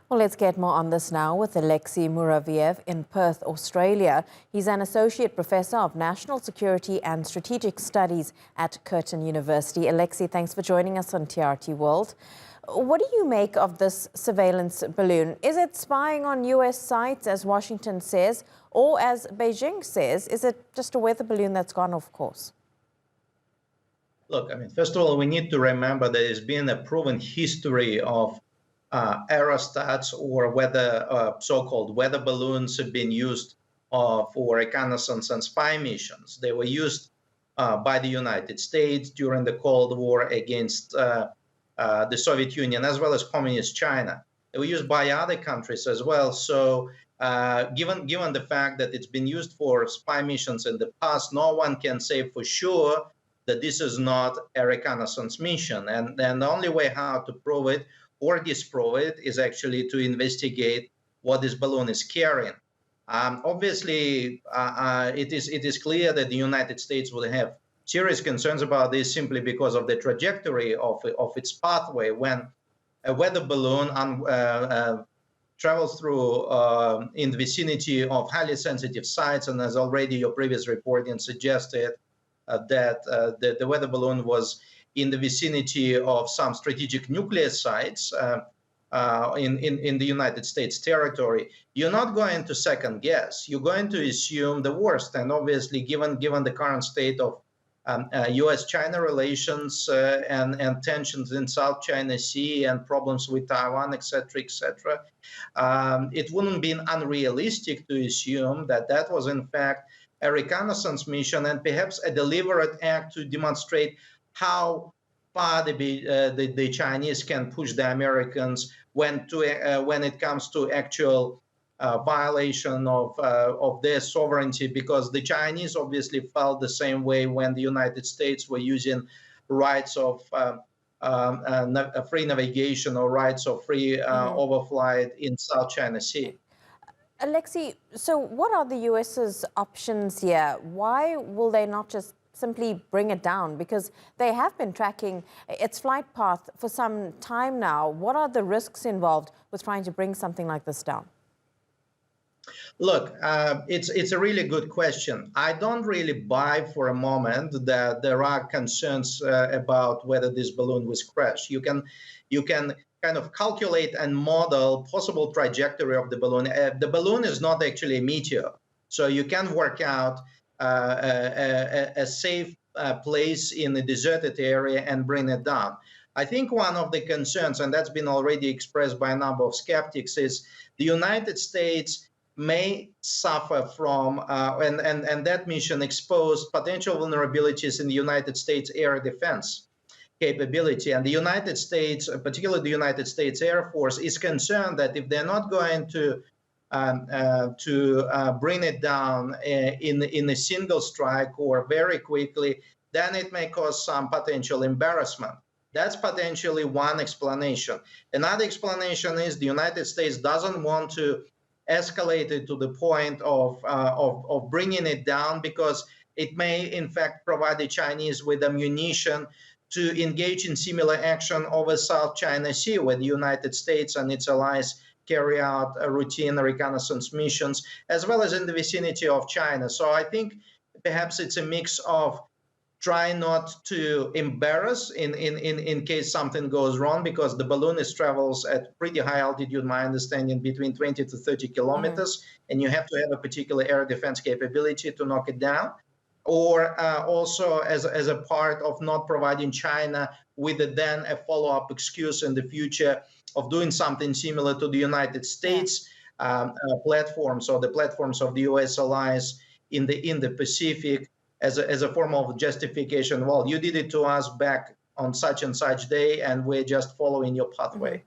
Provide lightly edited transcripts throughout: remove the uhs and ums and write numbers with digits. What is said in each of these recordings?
Well, let's get more on this now with Alexey Muraviev in Perth, Australia. He's an associate professor of national security and strategic studies at Curtin University. Alexey, thanks for joining us on TRT World. What do you make of this surveillance balloon? Is it spying on U.S. sites, as Washington says, or as Beijing says, is it just a weather balloon that's gone off course? Look, first of all, we need to remember there's been a proven history of aerostats or so-called weather balloons have been used for reconnaissance and spy missions. They were used by the United States during the Cold War against the Soviet Union, as well as Communist China. They were used by other countries as well. So given the fact that it's been used for spy missions in the past, no one can say for sure that this is not a reconnaissance mission. And the only way how to prove it or disprove it is actually to investigate what this balloon is carrying. Obviously, it is clear that the United States will have serious concerns about this simply because of the trajectory of its pathway. When a weather balloon travels through in the vicinity of highly sensitive sites, and as already your previous reporting suggested, that the weather balloon was in the vicinity of some strategic nuclear sites in the United States territory, you're not going to second guess. You're going to assume the worst. And obviously, given the current state of U.S.-China relations and tensions in South China Sea and problems with Taiwan, etc., it wouldn't be unrealistic to assume that that was in fact a reconnaissance mission and perhaps a deliberate act to demonstrate how far the Chinese can push the Americans when it comes to actual violation of their sovereignty, because the Chinese obviously felt the same way when the United States were using rights of free navigation or rights of free overflight in South China Sea. Alexey, so what are the US's options here? Why will they not just simply bring it down? Because they have been tracking its flight path for some time now. What are the risks involved with trying to bring something like this down? Look, it's a really good question. I don't really buy for a moment that there are concerns about whether this balloon was crashed. You can kind of calculate and model possible trajectory of the balloon. The balloon is not actually a meteor, so you can work out a safe place in a deserted area and bring it down. I think one of the concerns, and that's been already expressed by a number of skeptics, is the United States may suffer from, and that mission exposed potential vulnerabilities in the United States air defense capability. And the United States, particularly the United States Air Force, is concerned that if they're not going to bring it down in a single strike or very quickly, then it may cause some potential embarrassment. That's potentially one explanation. Another explanation is the United States doesn't want to escalate it to the point of bringing it down, because it may in fact provide the Chinese with ammunition to engage in similar action over South China Sea, where the United States and its allies carry out routine reconnaissance missions, as well as in the vicinity of China. So I think perhaps it's a mix of trying not to embarrass in case something goes wrong, because the balloon travels at pretty high altitude, my understanding, between 20 to 30 kilometers, and you have to have a particular air defense capability to knock it down. Or also as a part of not providing China with then a follow-up excuse in the future of doing something similar to the United States platforms, or the platforms of the U.S. allies in the Pacific, as a form of justification. Well, you did it to us back on such and such day, and we're just following your pathway.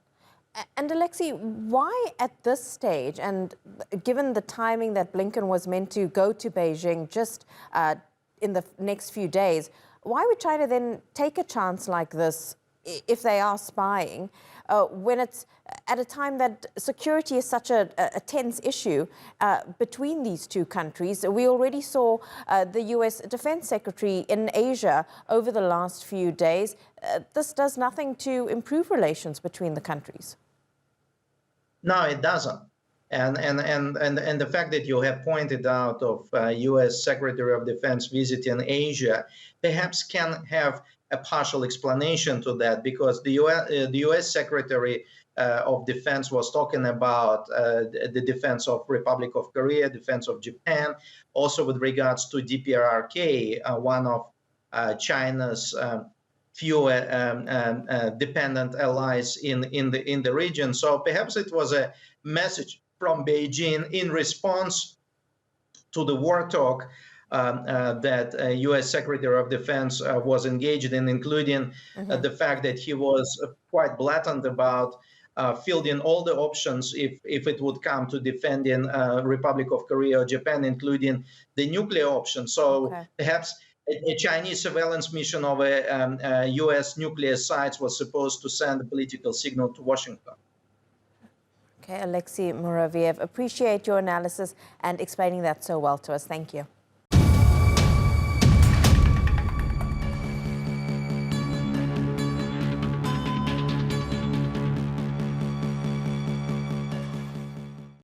And Alexey, why at this stage, and given the timing that Blinken was meant to go to Beijing just in the next few days, why would China then take a chance like this if they are spying, when it's at a time that security is such a tense issue between these two countries? We already saw the U.S. Defense Secretary in Asia over the last few days. This does nothing to improve relations between the countries. No, it doesn't. And the fact that you have pointed out of U.S. Secretary of Defense visiting Asia perhaps can have a partial explanation to that, because the U.S. Secretary of Defense was talking about the defense of Republic of Korea, defense of Japan, also with regards to DPRK, one of China's few dependent allies in the region. So perhaps it was a message from Beijing in response to the war talk that U.S. Secretary of Defense was engaged in, including the fact that he was quite blatant about fielding all the options if it would come to defending Republic of Korea or Japan, including the nuclear option. So perhaps a Chinese surveillance mission over U.S. nuclear sites was supposed to send a political signal to Washington. Okay, Alexey Muraviev, appreciate your analysis and explaining that so well to us. Thank you.